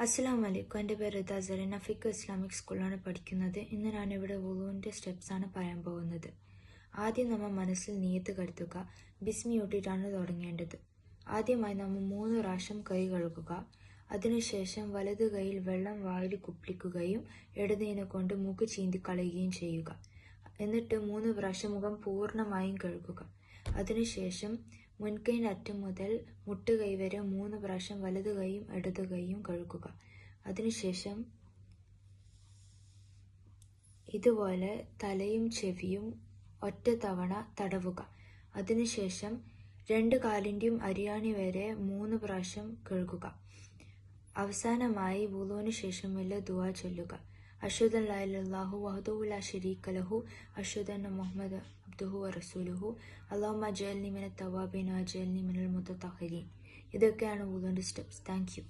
അസ്സലാമു അലൈക്കും. എൻ്റെ പേര് റിദ സറീൻ. അഫീഖ് ഇസ്ലാമിക് സ്കൂളിലാണ് പഠിക്കുന്നത്. ഇന്ന് ഞാനിവിടെ വുളുവിൻ്റെ സ്റ്റെപ്സാണ് പറയാൻ പോകുന്നത്. ആദ്യം നമ്മൾ മനസ്സിൽ നിയത്ത് കരുതുക. ബിസ്മി ഊട്ടിയിട്ടാണ് തുടങ്ങേണ്ടത്. ആദ്യമായി നമ്മൾ 3 പ്രാവശ്യം കൈ കഴുകുക. അതിനുശേഷം വലത് കൈയിൽ വെള്ളം വായിൽ കുപ്പിളിക്കുകയും ഇടതിനെ കൊണ്ട് മൂക്ക് ചീന്തിക്കളയുകയും ചെയ്യുക. എന്നിട്ട് 3 പ്രാവശ്യം മുഖം പൂർണ്ണമായും കഴുകുക. അതിനുശേഷം മുൻകൈൻ്റെ അറ്റം മുതൽ മുട്ടുകൈ വരെ 3 പ്രാവശ്യം വലത് കൈയും ഇടത് കൈയും കഴുകുക. അതിനുശേഷം ഇതുപോലെ തലയും ചെവിയും ഒറ്റ തവണ തടവുക. അതിനുശേഷം 2 കാലിൻ്റെയും അരിയാണി വരെ 3 പ്രാവശ്യം കഴുകുക. അവസാനമായി വുളുവിന് ശേഷം വലിയ ദുആ ചൊല്ലുക. അഷ്ഹദു അൻ ലാ ഇലാഹ ഇല്ലല്ലാഹു വഹ്ദഹു ലാ ശരീക ലഹു അഷ്ഹദു അന്ന മുഹമ്മദ അബ്ദുഹു വറസൂലുഹു അല്ലാഹുമ്മ അജ്അൽനി മിനത്ത് തവ്വാബീൻ വഅജ്അൽനി മിനൽ മുതത്തഹിരീൻ. ഇതൊക്കെയാണ് വുളുവിൻ്റെ സ്റ്റെപ്സ്. Thank you.